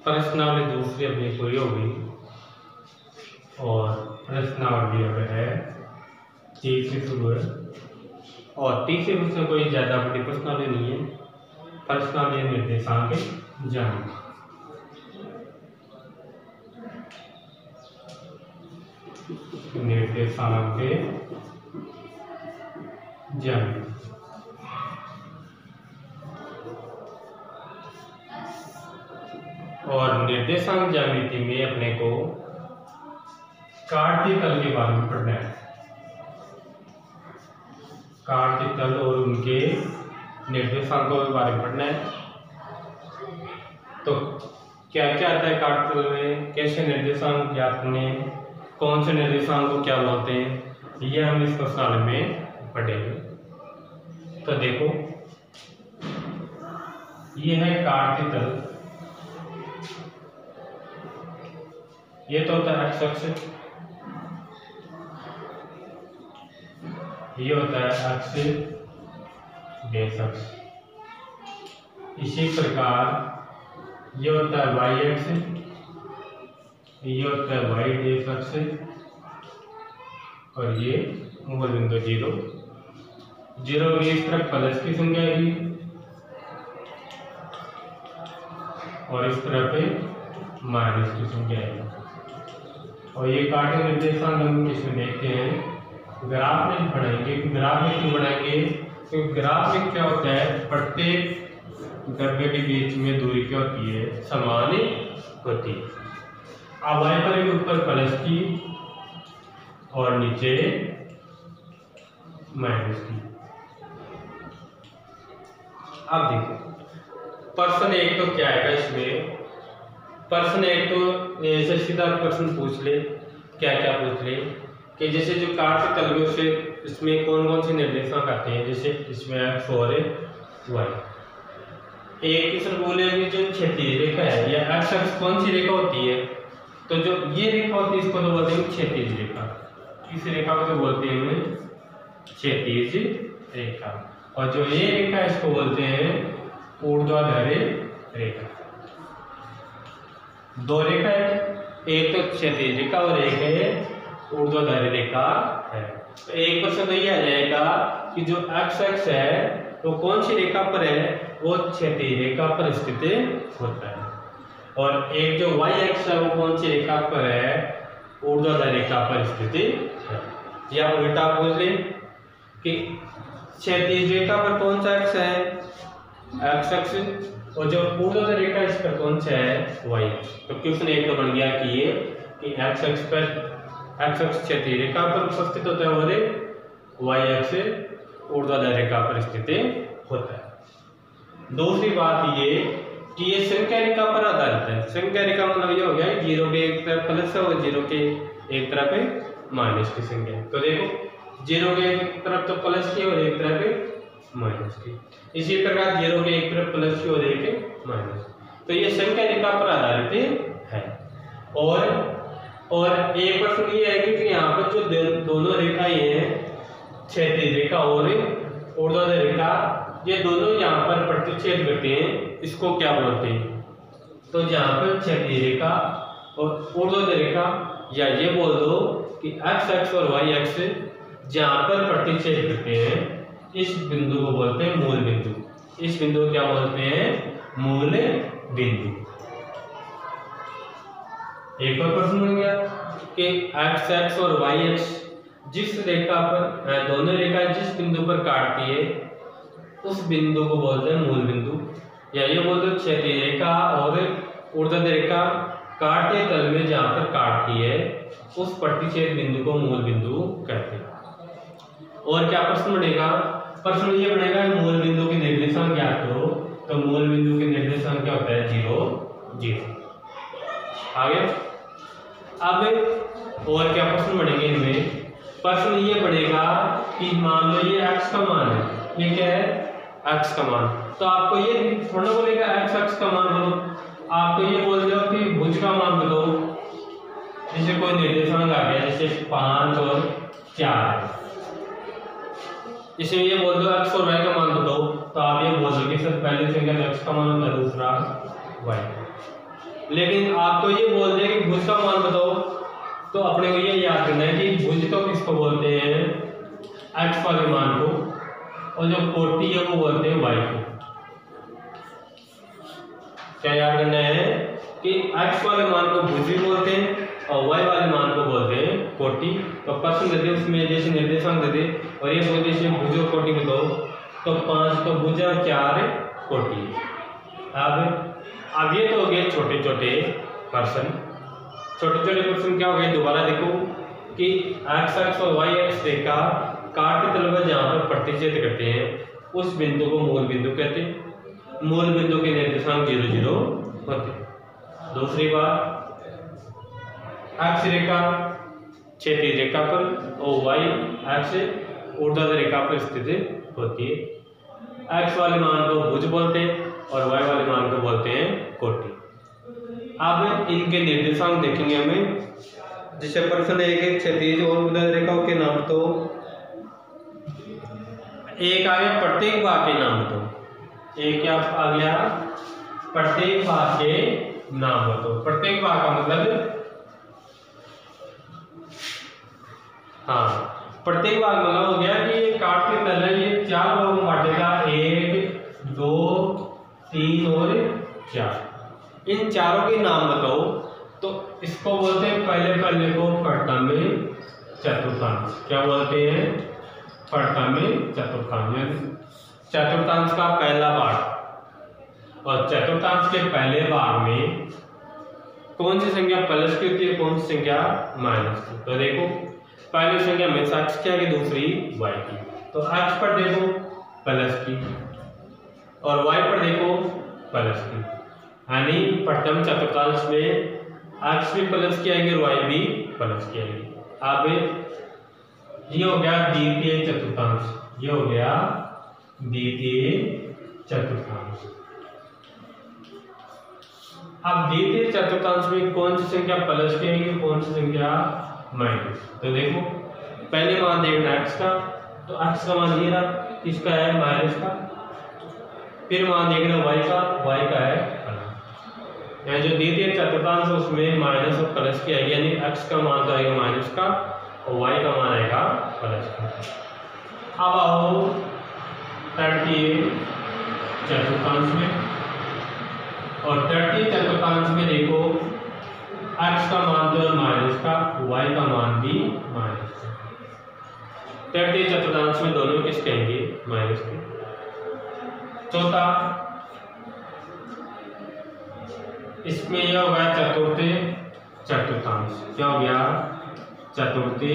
प्रश्नावली दूसरी अपनी पूरी होगी और प्रश्नावली अब है तीसरी शुरू है और तीसरे उसमें कोई ज़्यादा बड़ी प्रश्नावली नहीं है। प्रश्नावली निर्देशांक ज्यामिति। निर्देशांक ज्यामिति और निर्देशांक ज्यामिति में अपने को काटती तल के बारे में पढ़ना है। काटती तल और उनके निर्देशांकों के बारे में पढ़ना है। तो क्या क्या आता है काटती तल में, कैसे निर्देशांक ज्ञात करने, कौन से निर्देशांक को क्या बोलते हैं, ये हम इस प्रश्नावली में पढ़ेंगे। तो देखो ये है काटती तल, ये तो होता है एक्स अक्ष, ये होता है अक्ष बेस अक्ष। इसी प्रकार ये होता है वाई अक्ष, ये होता है वाई डेस अक्ष और ये मूल बिंदु 0 0 की इस तरफ प्लस की संख्या है और इस तरफ पे माइनस की संख्या है। और ये काटे निर्देशांक हम किसमें देखते हैं, ग्राफ में पढ़ेंगे। ग्राफ में क्यों बनाएंगे, क्योंकि ग्राफ में क्या होता है, प्रत्येक द्रव्य के बीच में दूरी क्या होती है, समान होती है। अब वाई पर भी ऊपर प्लस की और नीचे माइनस की। अब देखो प्रश्न एक तो क्या आएगा इसमें, प्रश्न एक तो ऐसे सीधा प्रश्न पूछ ले, क्या क्या पूछ ले कि जैसे जो काटती तल से इसमें कौन कौन से निर्देशांक आते हैं, जैसे इसमें एक्स और वाई। एक क्वेश्चन बोलेंगे जो क्षैतिज रेखा है या एक्स अक्ष कौन सी रेखा होती है, तो जो ये रेखा होती है इसको तो बोलते हैं क्षैतिज रेखा। इस रेखा को तो बोलते हैं क्षैतिज रेखा और जो ये रेखा है इसको बोलते हैं ऊर्ध्वाधर रेखा। दो रेखा है, एक तो क्षैतिज रेखा और एक है ऊर्ध्वाधर रेखा है। तो एक प्रश्न तो ये आ जाएगा कि जो एक्स अक्ष है वो कौन सी रेखा पर है, वो क्षैतिज रेखा पर स्थित होता है और एक जो वाई अक्ष है वो कौन सी रेखा पर है, ऊर्ध्वाधर रेखा पर स्थित है। या उल्टा पूछ ले कि क्षैतिज रेखा पर कौन सा अक्ष है, एक्स अक्ष, और जो ऊर्ध्वाधर रेखा इस पर कौन सा है, वाई अक्ष। तो क्वेश्चन एक तो बन गया कि ये कि एक्स अक्ष पर एक्स अक्ष क्षैतिज रेखा पर उपस्थित होता है और वाई अक्ष ऊर्ध्वाधर रेखा पर स्थित होता है। दूसरी बात ये कि ये संख्या रेखा पर आधारित है। संख्या रेखा मतलब ये हो गया 0 के एक तरफ प्लस है और 0 के एक तरफ माइनस की संख्या। तो देखो 0 के एक तरफ तो प्लस की और एक तरफ माइनस की, इसी प्रकार 0 के एक तरफ प्लस की और एक माइनस। तो ये संख्या रेखा पर आधारित है। और एक प्रश्न ये है कि यहाँ पर जो दोनों रेखाएं हैं, क्षैतिज रेखा और ऊर्ध्वाधर रेखा, ये दोनों यहाँ पर प्रतिच्छेद करते हैं, इसको क्या बोलते हैं। तो जहाँ पर क्षैतिज रेखा और ऊर्ध्वाधर रेखा, या ये बोल दो कि एक्स अक्ष और वाई अक्ष जहाँ पर प्रतिच्छेद करते हैं, इस बिंदु को बोलते हैं मूल बिंदु। इस बिंदु को क्या बोलते हैं, मूल बिंदु। एक और प्रश्न हो गया कि एक्स अक्ष और वाई अक्ष जिस रेखा पर, दोनों रेखाएं जिस बिंदु पर काटती है उस बिंदु को बोलते हैं मूल बिंदु। या ये बोलते हैं क्षैतिज रेखा और ऊर्ध्वाधर रेखा काटे तल में जहाँ पर काटती है उस प्रतिच्छेद बिंदु को मूल बिंदु कहते हैं। और क्या प्रश्न बनेगा, प्रश्न ये बनेगा मूल बिंदु के निर्देशांक ज्ञात करो। तो मूल बिंदु के निर्देशांक क्या होता है, 0 0। आगे अब और क्या प्रश्न बनेंगे इनमें, प्रश्न ये बनेगा कि मान लो ये x का मान है, ये क्या है x का मान। तो आपको ये थोड़ा बोलेगा x अक्ष का मान बोलो, आपको ये बोल दो कि भुज का मान बोलो। जैसे कोई निर्देशांक आ गया जैसे 5 और 4, इसमें ये बोल दो x और y का मान बताओ, तो आप ये बोल दोगे सर पहले संख्या x का मान होता है, दूसरा y। लेकिन आपको ये बोल दे कि भुज का मान बताओ, तो अपने को ये याद करना है कि भुज तो किसको बोलते हैं, एक्स वाले मान को, और जो कोटि है वो बोलते हैं वाई को। क्या याद करना है कि एक्स वाले मान को भुज भी बोलते हैं और वाई वाले मान को बोलते हैं कोटि। तो प्रश्न दे दे उसमें जैसे निर्देशांक दे दे और ये बोलते हैं भुज और कोटि बताओ, तो 5 तो भुज और 4 कोटि। अब ये तो हो गए छोटे छोटे प्रश्न। छोटे छोटे प्रश्न क्या हो गए, दोबारा देखो कि एक्स एक्स और वाई एक्स रेखा काट के तल जहाँ पर प्रतिच्छेद करते हैं उस बिंदु को मूल बिंदु कहते हैं। मूल बिंदु के निर्देशांक 0 0 होते हैं। दूसरी बात, एक्स रेखा क्षैतिज रेखा पर और वाई एक्स ऊर्ध्वाधर रेखा पर स्थित होती है। एक्स वाले मान को भुज बोलते हैं और वाई वाले मान को बोलते हैं कोटि। अब इनके निर्देशांक देखेंगे हमें। जैसे प्रश्न एक क्षैतिज और ऊर्ध्वाधर रेखाओं के नाम तो एक आ गया प्रत्येक भाग के नाम तो, एक क्या आ गया प्रत्येक भाग के नाम बताओ। प्रत्येक भाग का मतलब, हाँ प्रत्येक भाग मतलब हो गया कि ये काट के तल ये 4 भागों में बांटेगा, 1 2 3 और 4। इन चारों के नाम बताओ, तो इसको बोलते हैं पहले को प्रथम चतुर्थांश। क्या बोलते हैं, प्रथम चतुर्थांश। चतुर्थांश का पहला भाग, और चतुर्थांश के पहले भाग में कौन सी संख्या प्लस की होती है, कौन सी संख्या माइनस की। तो देखो पहली संख्या में एक्स की आगे, दूसरी वाई की। तो एक्स पर देखो प्लस की और वाई पर देखो प्लस की, यानी प्रथम चतुर्थांश में एक्स भी प्लस की आएगी और वाई भी प्लस की आएगी। अब ये हो गया द्वितीय चतुर्थांश, ये हो गया द्वितीय चतुर्थांश। अब द्वितीय चतुर्थांश में कौन सी संख्या प्लस की आएगी, कौन सी संख्या माइनस। तो देखो पहले मान देखना एक्स का, तो एक्स का मान ये रहा, किसका है माइनस का। फिर मान देखना वाई का है प्लस। यानी जो द्वितीय चतुर्थांश उसमें माइनस और प्लस की आएगी, यानी एक्स का मान तो आएगा माइनस का और वाई का मान आएगा प्लस का। अब आओ तृतीय चतुर्थांश में, और तृतीय चतुर्थांश में देखो एक्स का मान तो है माइनस का, वाई का मान भी माइनस का। तृतीय चतुर्थांश में दोनों किस कहेंगे, माइनस के। चौथा, इसमें यह हो गया चतुर्थी चतुर्थांश। क्या हो गया, चतुर्थी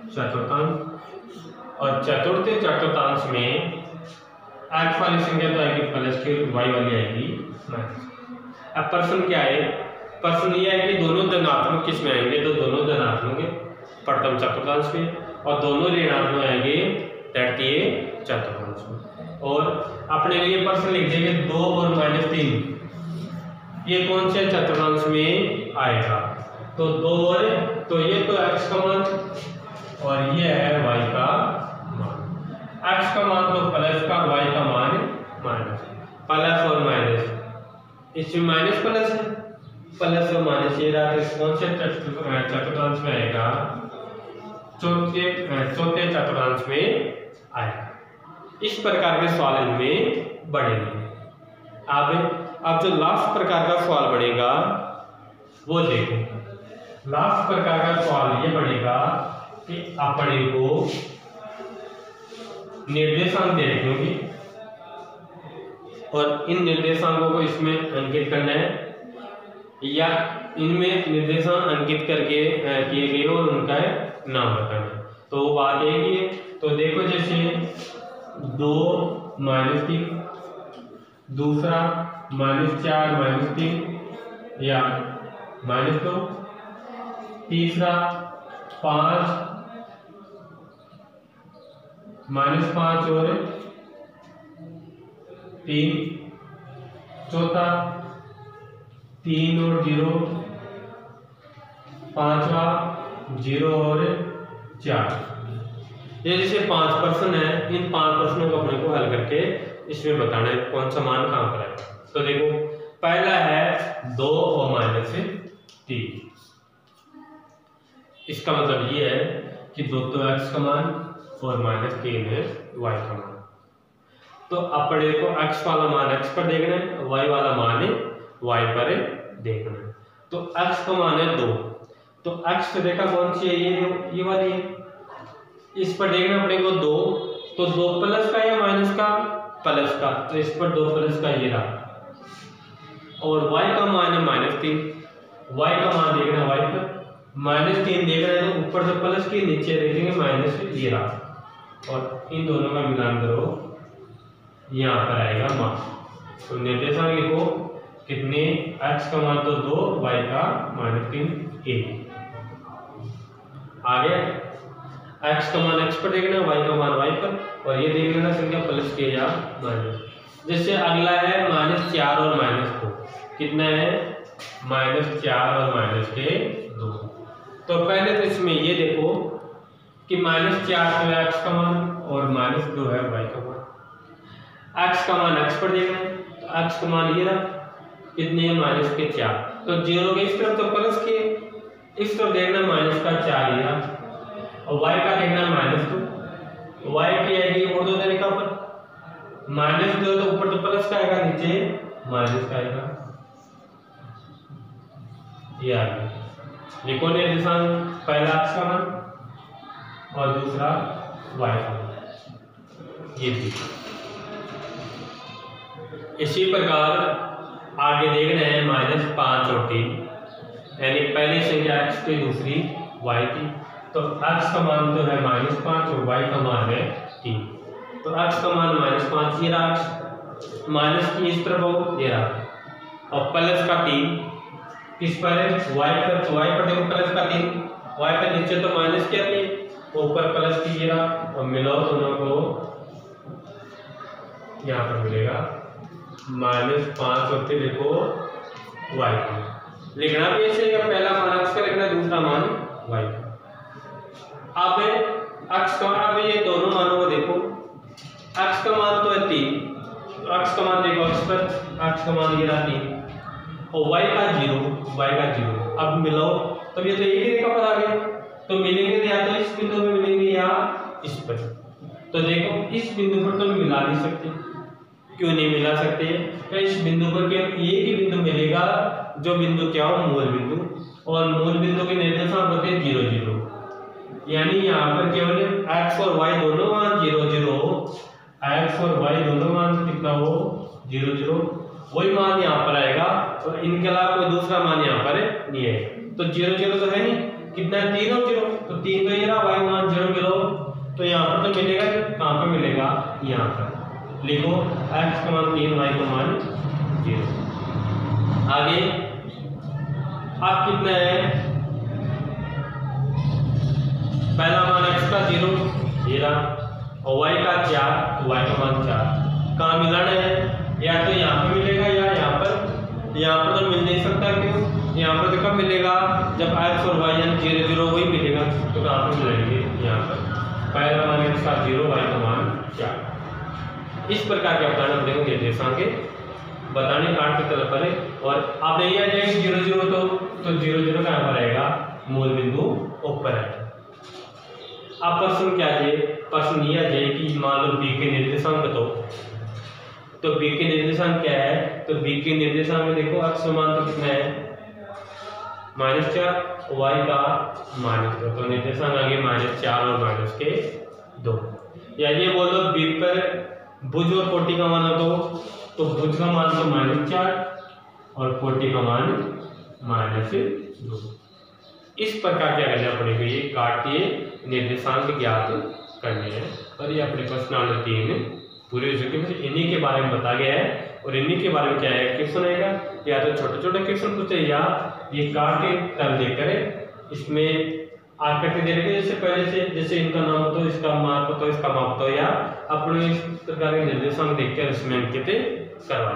चतुर्थांश। और चतुर्थी चतुर्थांश में एक्स वाली संख्या तो आएगी प्लस की, वाई वाली आएगी माइनस। अब प्रश्न क्या है, प्रश्न यह है कि दोनों धनात्मक किस में आएंगे, तो दोनों धनात्मक प्रथम चतुर्थांश में और दोनों ऋणात्मक आएंगे तृतीय चतुर्थांश में। और अपने लिए प्रश्न लिख देंगे 2 और -3 ये कौन से चतुर्थांश में आएगा। तो 2 और, तो ये तो x का मान और ये है y का मान। x का मान तो प्लस का, y का मान माइनस। प्लस और माइनस, इसमें माइनस प्लस है, प्लस और माइनस ये रहा, कौन से चतुर्थांश में आएगा, चौथे चतुर्थांश में आएगा। इस प्रकार के सवाल इनमें बढ़ेंगे। अब जो लास्ट प्रकार का सवाल बढ़ेगा वो देखो। लास्ट प्रकार का सवाल ये बढ़ेगा कि अपने को निर्देशांक दे रखे होंगे और इन निर्देशांकों को इसमें अंकित करना है, या इनमें निर्देशांक अंकित करके किए गए और उनका नाम बताना है। तो बात एक ही है। तो देखो जैसे 2 -3, दूसरा -4 -3 या -2, तीसरा 5 -5 और 3, चौथा 3 और 0, पांचवा 0 और 4। ये जैसे 5 प्रश्न है, इन 5 प्रश्नों को अपने को हल करके इसमें बताना है कौन सा मान कहाँ पर है। तो देखो पहला है 2 और -3। इसका मतलब ये है कि 2 तो x का मान और -3 है y का मान। तो अपने को x वाला मान x पर देखना है, y वाला मान y पर देखना है। तो x का मान है 2, तो x रेखा कौन सी है? ये वाली है। इस पर देखना अपने को 2, तो 2 प्लस का या माइनस का? प्लस का। तो इस पर 2 प्लस का ये रहा, और y का मान है -3। y का मान देखना y पर -3 देख रहे हैं, तो ऊपर से प्लस के नीचे देखेंगे माइनस ये रहा, और इन दोनों का मिलान करो, यहाँ पर आएगा मान। तो निर्देशांक लिखो कितने? x का मान तो 2, y का -3 1। आगे x का मान x पर देखना, y का मान y पर, और ये देख लेना संख्या प्लस के या माइनस। जैसे अगला है -4 और -2। कितना है? -4 और -2। तो पहले तो इसमें ये देखो कि -4 तो है x का मान और -2 है y का मान। x का मान x पर देखना है, तो x का मान ये रहा, कितने है? -4। तो 0 के इस तरफ तो प्लस के, इस तरफ देखना -4 ये रहा, और y का देखना -2। y की आएगी ऊर्ध्व रेखा पर, -2 तो ऊपर तो प्लस का आएगा, नीचे माइनस का आएगा। ये आ गया। लिखो निर्देशांक, पहला x का मान और दूसरा y का मान, ये भी। इसी प्रकार आगे देखना है -5 और 3, यानी पहली संख्या x की, दूसरी y की। तो x का मान तो है -5 और y का मान है 3। तो x का मान -5 ये रहा, माइनस की इस तरफ हो ये रहा, और प्लस का 3 किस पर है? y पर। तो y पर देखो प्लस का 3, y पर नीचे तो माइनस क्या थी, ऊपर प्लस की ये रहा, और मिलाओ दोनों को, यहाँ पर मिलेगा -5 और फिर देखो y का। लिखना भी ऐसे ही, पहला मान x का लिखना, दूसरा मान y का। अब x का, अब ये दोनों मानों को देखो, x का मान तो है 3, तो x का मान देखो x पर, x का मान ये रहा 3, और y का 0। अब मिलाओ, तब ये तो एक ही रेखा पर आ गया, तो मिलेंगे या तो इस बिंदु में मिलेंगे या इस पर। तो देखो इस बिंदु पर तो मिला नहीं सकते, क्यों नहीं मिला सकते? तो इस बिंदु पर केवल एक ही बिंदु मिलेगा, जो बिंदु क्या हो? मूल बिंदु, और मूल बिंदु के निर्देशांक होते हैं 0 0, यानी यहाँ पर केवल x और y दोनों मान 0 0 हो, x और y दोनों मान कितना हो? 0 0, वही मान यहाँ पर आएगा, और इनके अलावा कोई दूसरा मान यहाँ पर नहीं है। तो 0 0 तो है नहीं, कितना है? 3 और 0, तो 3 तो ये रहा, y मान 0 मिलो, तो यहाँ पर तो मिलेगा, कहाँ पर मिलेगा? यहाँ पर। लिखो x का मान 3, y का मान 0। आगे अब कितना है? पहला मान x का 0 ये रहा, और y का 4, तो y का मान 4। कहाँ मिलाना है? या तो यहाँ पे मिलेगा या यहाँ पर। यहाँ पर तो मिल नहीं सकता, क्यों? यहाँ पर तो कब मिलेगा? जब x और y यानी 0 0 वही मिलेगा, तो कहाँ पे मिलेंगे? यहाँ पर। पहला मान x का 0, y का मान 4। इस प्रकार के अपना अपने निर्देशांक बताने काट की तरफ पर है, और आप नहीं आ जाएगी 0 0 तो 0 0 कहाँ पर आएगा? मूल बिंदु ऊपर है। अब प्रश्न क्या है? प्रश्न यह है कि मान लो b के निर्देशांक तो b के निर्देशांक क्या है? तो b के निर्देशांक में देखो x का मान तो कितना है? -4, y का -2, तो निर्देशांक आगे -4 और -2। या ये बोलो b पर भुज और कोटि का मान हो, तो भुज का मान तो -4 और कोटि का मान -2। इस प्रकार क्या करना पड़ेगा? ये काट के निर्देशांक ज्ञात करने हैं, और ये अपने प्रश्न नंबर 3 पूरे हो चुके हैं। इन्हीं के बारे में बता गया है, और इन्हीं के बारे में क्या है? क्वेश्चन आएगा, या तो छोटे छोटे क्वेश्चन पूछे, या ये काट के कर देकर इसमें आकृति दे रहे, जैसे पहले से, जैसे इनका नाम तो, इसका माप तो, इसका माप तो, या अपने इस प्रकार के निर्देशांक देखकर इसमें अंकित करवा